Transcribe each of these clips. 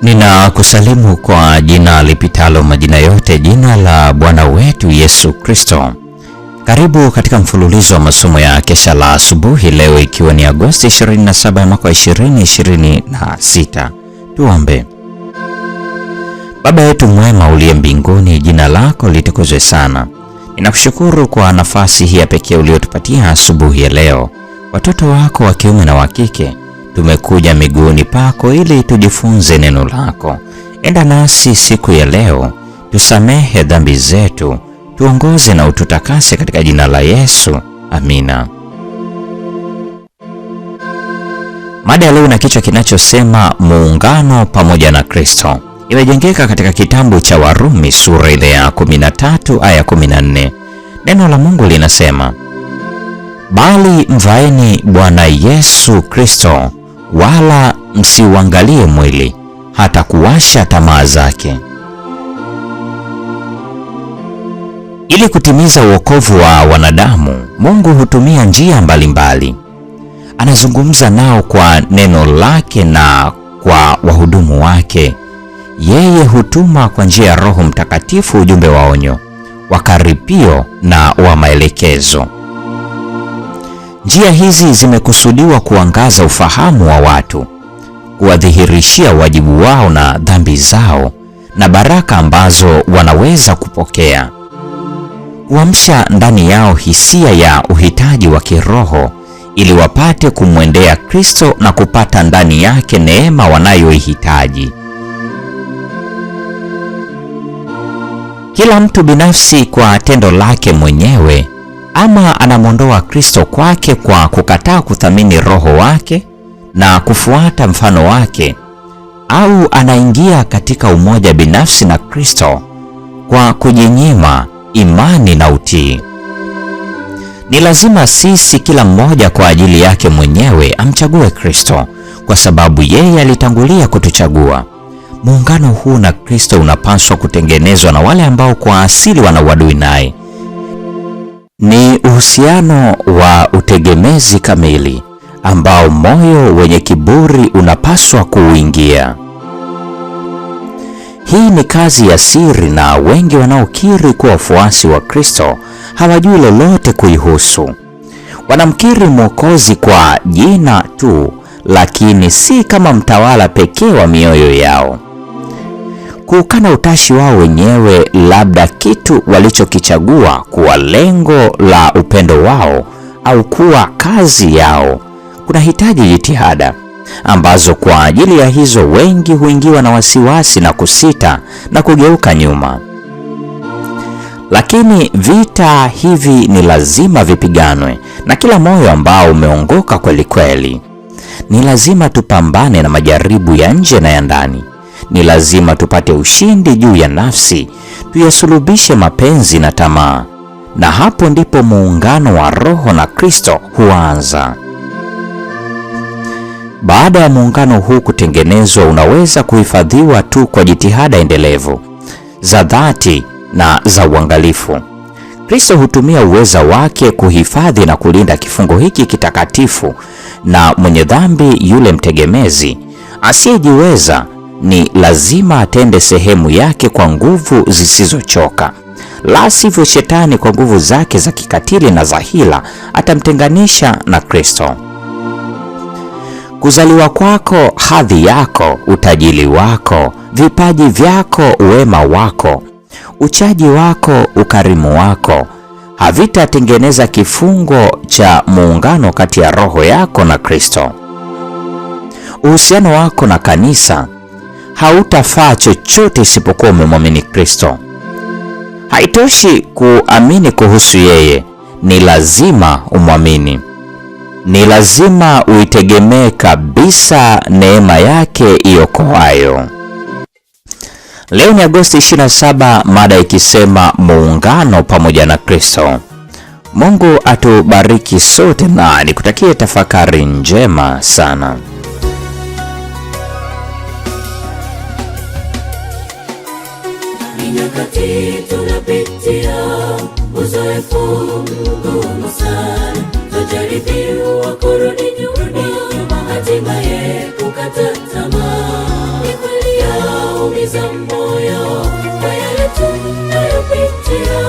Ninakusalimu kwa jina lipitalo majina yote, jina la Bwana wetu Yesu Kristo. Karibu katika mfululizo wa masomo ya kesha la asubuhi, leo ikiwa ni Agosti 27 mwaka 2026. Tuombe. Baba yetu mwema uliye mbinguni, jina lako litukuzwe sana. Ninakushukuru kwa nafasi hii ya pekee uliyotupatia asubuhi ya leo. Watoto wako wa kiume na wa kike tumekuja miguuni pako ili tujifunze neno lako. Enda nasi siku ya leo, tusamehe dhambi zetu, tuongoze na ututakase katika jina la Yesu. Amina. Mada ya leo na kichwa kinachosema muungano pamoja na Kristo. Imejengeka katika kitabu cha Warumi sura ile ya 13 aya 14. Neno la Mungu linasema, bali mvaeni Bwana Yesu Kristo, wala msiuangalie mwili, hata kuwasha tamaa zake. Ili kutimiza wokovu wa wanadamu, Mungu hutumia njia mbalimbali. Anazungumza nao kwa neno lake na kwa wahudumu wake. Yeye hutuma kwa njia ya Roho Mtakatifu ujumbe wa onyo, wa karipio na wa maelekezo. Njia hizi zimekusudiwa kuangaza ufahamu wa watu, kuwadhihirishia wajibu wao na dhambi zao na baraka ambazo wanaweza kupokea, kuamsha ndani yao hisia ya uhitaji wa kiroho ili wapate kumwendea Kristo na kupata ndani yake neema wanayoihitaji. Kila mtu binafsi kwa tendo lake mwenyewe, ama anamwondoa Kristo kwake kwa kukataa kuthamini roho wake na kufuata mfano wake, au anaingia katika umoja binafsi na Kristo kwa kujinyima imani na utii. Ni lazima sisi kila mmoja kwa ajili yake mwenyewe amchague Kristo, kwa sababu yeye alitangulia kutuchagua. Muungano huu na Kristo unapaswa kutengenezwa na wale ambao kwa asili wana uadui naye. Ni uhusiano wa utegemezi kamili ambao moyo wenye kiburi unapaswa kuuingia. Hii ni kazi ya siri, na wengi wanaokiri kuwa wafuasi wa Kristo hawajui lolote kuihusu. Wanamkiri Mwokozi kwa jina tu, lakini si kama mtawala pekee wa mioyo yao. Kuukana utashi wao wenyewe, labda kitu walichokichagua kuwa lengo la upendo wao au kuwa kazi yao, kunahitaji jitihada ambazo kwa ajili ya hizo wengi huingiwa na wasiwasi na kusita na kugeuka nyuma. Lakini vita hivi ni lazima vipiganwe na kila moyo ambao umeongoka kweli kweli. Ni lazima tupambane na majaribu ya nje na ya ndani. Ni lazima tupate ushindi juu ya nafsi, tuyasulubishe mapenzi na tamaa. Na hapo ndipo muungano wa Roho na Kristo huanza. Baada ya muungano huu kutengenezwa, unaweza kuhifadhiwa tu kwa jitihada endelevu za dhati na za uangalifu. Kristo hutumia uweza wake kuhifadhi na kulinda kifungo hiki kitakatifu, na mwenye dhambi yule mtegemezi asiyejiweza ni lazima atende sehemu yake kwa nguvu zisizochoka. La sivyo, shetani kwa nguvu zake za kikatili na za hila atamtenganisha na Kristo. Kuzaliwa kwako, hadhi yako, utajiri wako, vipaji vyako, wema wako, uchaji wako, ukarimu wako havitatengeneza kifungo cha muungano kati ya roho yako na Kristo. Uhusiano wako na kanisa hautafaa chochote isipokuwa umemwamini Kristo. Haitoshi kuamini kuhusu yeye, ni lazima umwamini. Ni lazima uitegemee kabisa neema yake iokoayo. Leo ni Agosti 27, mada ikisema muungano pamoja na Kristo. Mungu atubariki sote na nikutakie tafakari njema sana. Nyakati tunapitia uzoefu mgumu sana, tujaribiwa kurudi nyuma, hatimaye kukata tamaa. Ni kweli tunayopitia,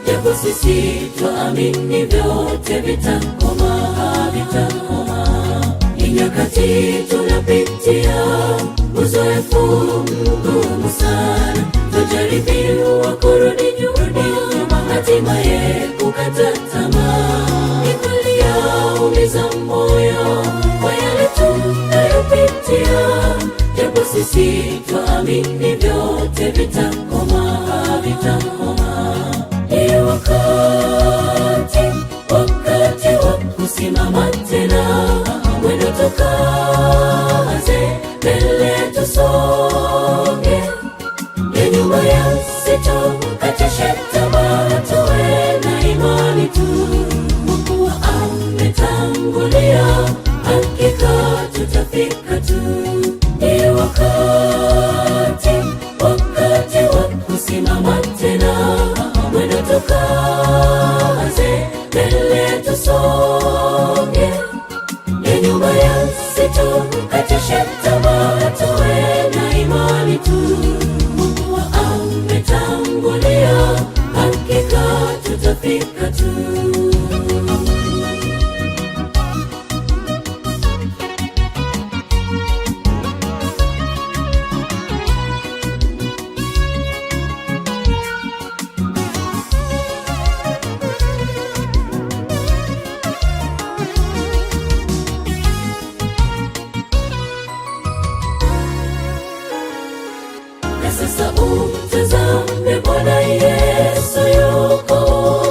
japo sisi twaamini vyote vitakoma, vitakoma. Ni nyakati tunapitia uzoefu mgumu sana, twajaribiwa kurudi nyuma, hatimaye kukata tamaa. Ni kweli yaumiza moyo kwa yale tunayopitia, japo sisi twaamini vyote vitakoma, vitakoma. Ni wakati wa kusimama tena, mwendo tukaze, mbele tusonge, ya nyuma yasitukatishe tamaa, tuwe na imani tu, Mungu ametangulia, hakika tutafika tu. Ni wakati wa kusimama tena, mwendo tukaze, mbele tusonge, ya nyuma yasitukatishe tamaa, tuwe na imani tu, Mungu ametangulia, hakika tutafika tu. Sasa umtazame Bwana Yesu, yuko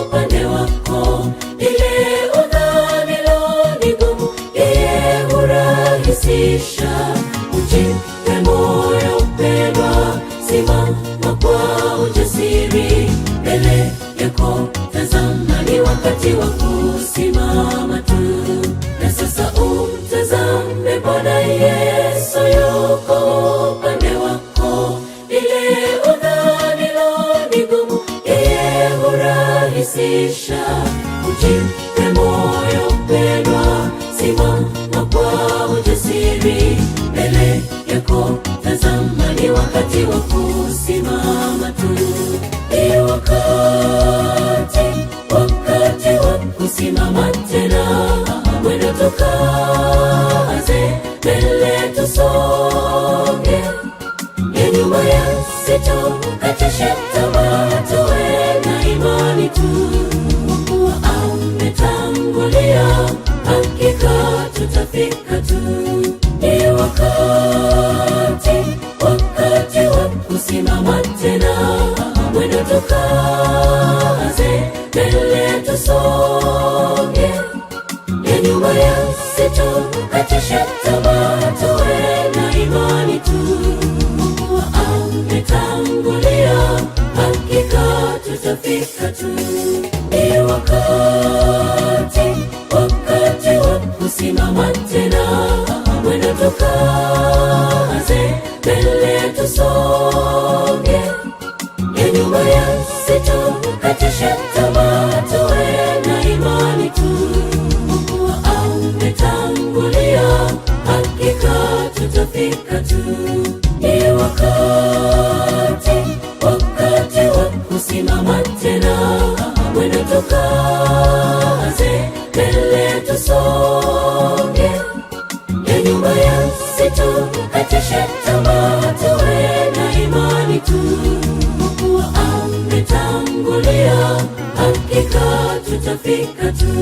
upande wako. Ile udhanilo ni gumu, yeye hurahisisha. Ujipe moyo mpendwa, simama kwa ujasiri, mbele yako tazama, ni wakati wa kusimama tu. Na sasa umtazame Bwana Yesu, yuko upande wako. Ile udhanilo ni gumu, yeye hurahisisha. Ujipe moyo mpendwa, simama kwa ujasiri, mbele yako tazama, ni wakati wa kusimama tu. Ni wakati wa kusimama tena, mwendo tukaze, mbele tusonge, ya nyuma yasitukatishe tamaa, tuwe na imani tu, Mungu ametangulia, hakika tutafika tu. Ni wakati wa kusimama tena, mwendo tukaze, mbele tusonge, ya nyuma yasitukatishe tamaa, tuwe na imani tu, Mungu ametangulia, hakika tutafika tu. Ni wakati wa kusimama tena, mwendo tukaze, mbele tusonge, ya nyuma yasitukatishe tamaa, tuwe na imani tu, Mungu ametangulia, hakika tutafika tu. Ni wakati wa kusimama tena, mwendo tukaze, mbele tusonge, ya nyuma yasitukatishe tamaa, tuwe na imani tu, Mungu ametangulia, hakika tutafika tu.